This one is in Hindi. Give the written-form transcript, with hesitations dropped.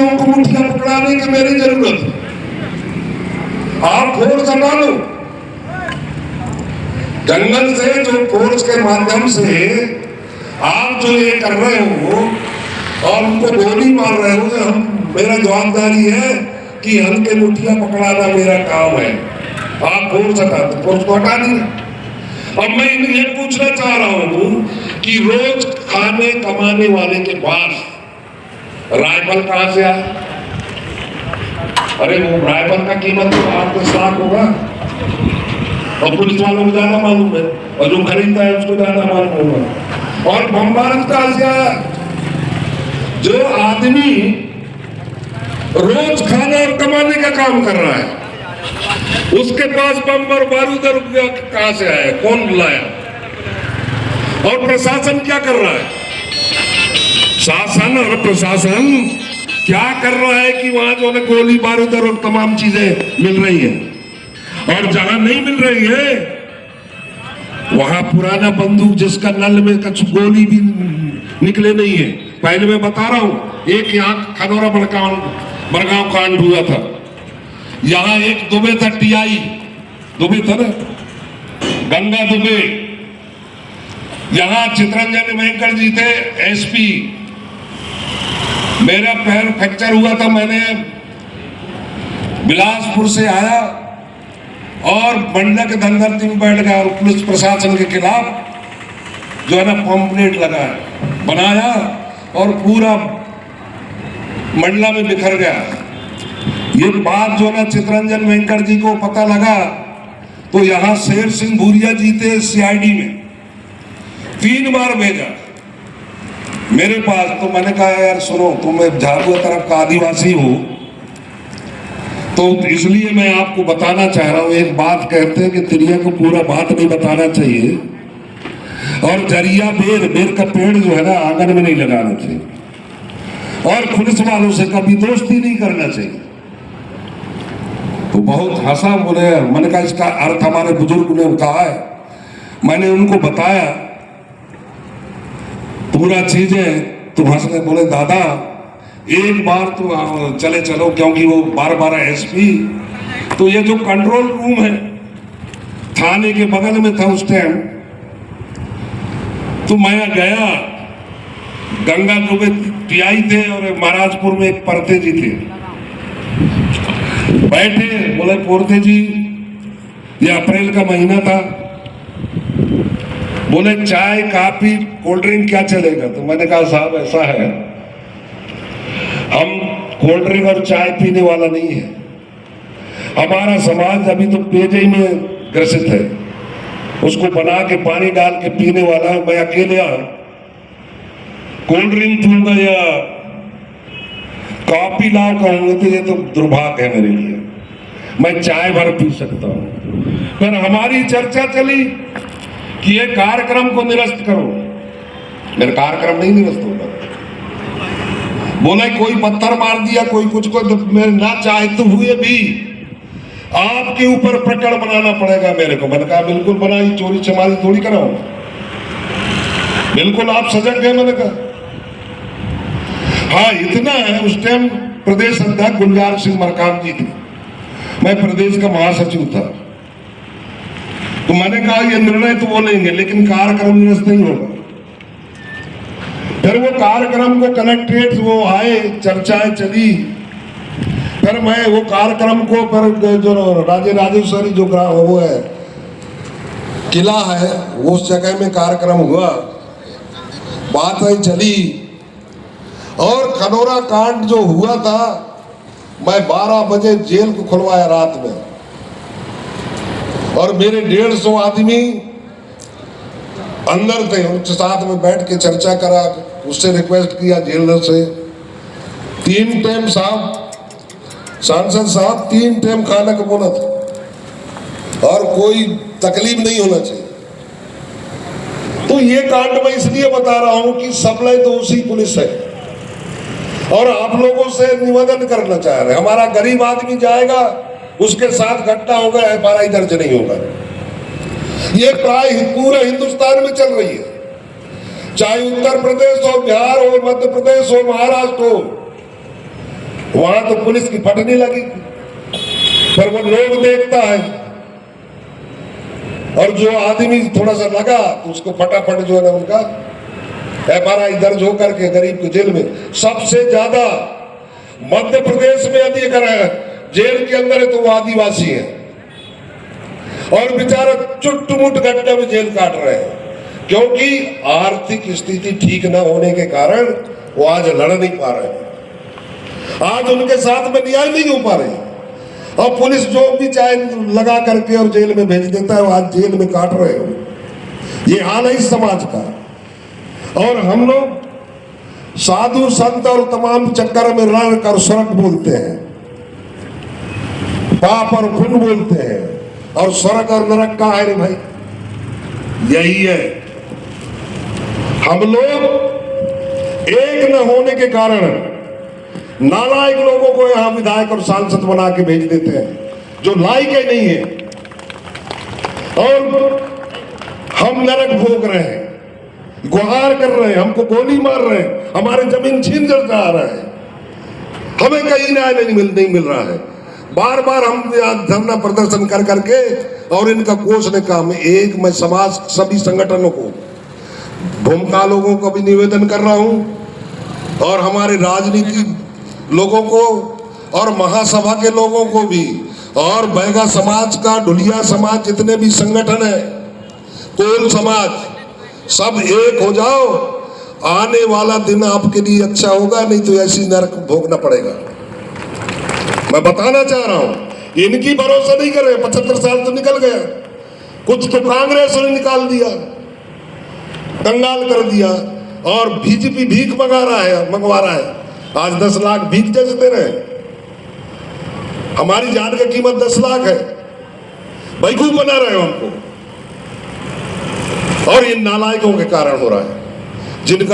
आदिवासियों को मुठिया पकड़ाने की मेरी जरूरत है। आप फोर्स हटा लो, जंगल से जो फोर्स के माध्यम से आप जो ये कर रहे हो और उनको गोली मार रहे हो, हम मेरा जवाबदारी है कि हल्के मुठिया पकड़ाना मेरा काम है। आप फोर्स हटा दो, फोर्स को हटा दिया। अब मैं ये पूछना चाह रहा हूं कि रोज खाने कमाने वाले के पास राइफल कहां से आया? अरे वो राइफल का कीमत तो 8-10 लाख होगा और पुलिस वालों को ज्यादा मालूम है और जो खरीदता है उसको ज्यादा मालूम होगा। और बमबारत कहां से आया? जो आदमी रोज खाना और कमाने का काम कर रहा है उसके पास बम और बारूद रुपया कहां से आया? कौन लाया? और प्रशासन क्या कर रहा है? शासन और प्रशासन क्या कर रहा है कि वहां जो है गोली बारूद और तमाम चीजें मिल रही है, और जहां नहीं मिल रही है वहां पुराना बंदूक जिसका नल में कुछ गोली भी निकले नहीं है। पहले मैं बता रहा हूं, एक यहाँ खनौरा बड़गांव कांड हुआ था, यहाँ एक दुबे था, टीआई दुबे था ना, गंगा दुबे। यहाँ चितरंजन वेंकट जी थे एसपी। मेरा पैर फ्रैक्चर हुआ था, मैंने बिलासपुर से आया और मंडक धनगर्ती में बैठ गया और पुलिस प्रशासन के खिलाफ जो है ना पंपलेट लगाया, बनाया और पूरा मंडला में बिखर गया। ये बात जो ना चितरंजन वेंकट जी को पता लगा तो यहाँ शेर सिंह भूरिया जी थे सीआईडी में, 3 बार भेजा मेरे पास। तो मैंने कहा यार सुनो, तुम झाबुआ तरफ का आदिवासी हो तो इसलिए मैं आपको बताना चाह रहा हूं। एक बात कहते हैं कि तिरिया को पूरा बात नहीं बताना चाहिए, और जरिया बेर का पेड़ जो है ना आंगन में नहीं लगाना चाहिए, और पुलिस वालों से कभी दोस्ती नहीं करना चाहिए। तो बहुत हंसा, बोले मैंने कहा इसका अर्थ हमारे बुजुर्ग ने कहा है। मैंने उनको बताया पूरा चीजें, तो हंसने बोले दादा एक बार तो चले चलो, क्योंकि वो 12 एसपी। तो ये जो कंट्रोल रूम है थाने के बगल में था उस टाइम, तो मैं गया, गंगा दुबे टीआई थे और महाराजपुर में एक परते जी थे, बैठे। बोले पोरते जी, ये अप्रैल का महीना था, बोले चाय काफी कोल्ड ड्रिंक क्या चलेगा? तो मैंने कहा साहब ऐसा है, हम कोल्ड ड्रिंक और चाय पीने वाला नहीं है, हमारा समाज अभी तो पेयजल में ग्रसित है, उसको बना के पानी डाल के पीने वाला। मैं अकेले कोल्ड ड्रिंक पीऊंगा या कॉफी लाओ कहूंगा तो ये तो दुर्भाग्य है मेरे लिए, मैं चाय भर पी सकता हूं। फिर हमारी चर्चा चली कि ये कार्यक्रम को निरस्त करो। मेरा कार्यक्रम नहीं निरस्त होगा। बोले कोई पत्थर मार दिया, कोई कुछ को, तो मैं ना चाहते हुए भी आपके ऊपर प्रकरण बनाना पड़ेगा मेरे को। मैंने कहा बिल्कुल बनाई, चोरी चमारी थोड़ी कराओ, बिल्कुल आप सजग गए। मैंने कहा हाँ इतना है, उस टाइम प्रदेश अध्यक्ष गुलजार सिंह मरकाम जी थे, मैं प्रदेश का महासचिव था। तो मैंने कहा ये निर्णय तो वो लेंगे लेकिन कार्यक्रम निरस्त नहीं होगा। फिर वो कार्यक्रम को कलेक्ट्रेट वो आए, चर्चाएं चली, फिर मैं वो कार्यक्रम को फिर जो राजे राजेश्वरी जो वो है किला है, वो उस जगह में कार्यक्रम हुआ, बातें चली। और खनौरा कांड जो हुआ था, मैं 12 बजे जेल को खुलवाया रात में, और मेरे 150 आदमी अंदर थे, उनके साथ में बैठ के चर्चा करा, उससे रिक्वेस्ट किया जेलर से 3 टाइम साहब, सांसद साहब 3 टाइम खाना का बोला था और कोई तकलीफ नहीं होना चाहिए। तो ये कांड मैं इसलिए बता रहा हूं कि सप्लाई तो उसी पुलिस है, और आप लोगों से निवेदन करना चाह रहे हैं, हमारा गरीब आदमी जाएगा, उसके साथ घटना होगा, FIR दर्ज नहीं होगा। ये प्राय पूरे हिंदुस्तान में चल रही है, चाहे उत्तर प्रदेश हो, बिहार हो, मध्य प्रदेश हो, महाराष्ट्र हो, तो पुलिस की फटने लगी, पर वो लोग देखता है, और जो आदमी थोड़ा सा लगा तो उसको फटाफट जो है ना उनका FRI दर्ज होकर के गरीब को जेल में। सबसे ज्यादा मध्य प्रदेश में अधिक है जेल के अंदर है तो वो आदिवासी है, और बेचारा चुटमुट घटना में जेल काट रहे हैं, क्योंकि आर्थिक स्थिति ठीक न होने के कारण वो आज लड़ नहीं पा रहे हैं, आज उनके साथ में न्याय नहीं हो पा रही, और पुलिस जो भी चाहे लगा करके और जेल में भेज देता है, वो आज जेल में काट रहे हो। ये हाल है इस समाज का। और हम लोग साधु संत और तमाम चक्कर में रण कर स्वर्ग बोलते हैं, पाप और पुण्य बोलते हैं, और स्वर्ग और नरक का है रे भाई, यही है। हम लोग एक न होने के कारण नालायक लोगों को यहां विधायक और सांसद बना के भेज देते हैं, जो लायक ही नहीं है, और हम नरक भोग रहे हैं, गुहार कर रहे हैं, हमको गोली मार रहे हैं, हमारे जमीन छीन कर जा रहा है, हमें कहीं न्याय नहीं मिल रहा है। बार बार हम धरना प्रदर्शन कर करके और इनका कोसने का मैं समाज सभी संगठनों को, भूमिका लोगों को भी निवेदन कर रहा हूं, और हमारे राजनीति लोगों को और महासभा के लोगों को भी, और बैगा समाज का, ढुलिया समाज, जितने भी संगठन है, कोल समाज, सब एक हो जाओ। आने वाला दिन आपके लिए अच्छा होगा, नहीं तो ऐसी नरक भोगना पड़ेगा। मैं बताना चाह रहा हूं, इनकी भरोसा नहीं करे। 75 साल तो निकल गया, कुछ तो कांग्रेस ने निकाल दिया, कंगाल कर दिया, और बीजेपी भीख मंगवा रहा है। आज 10 लाख भीख जैसे दे रहे हैं। हमारी जान की कीमत 10 लाख है, बेवकूफ बना रहे हैं उनको, और इन नालायकों के कारण हो रहा है, जिनका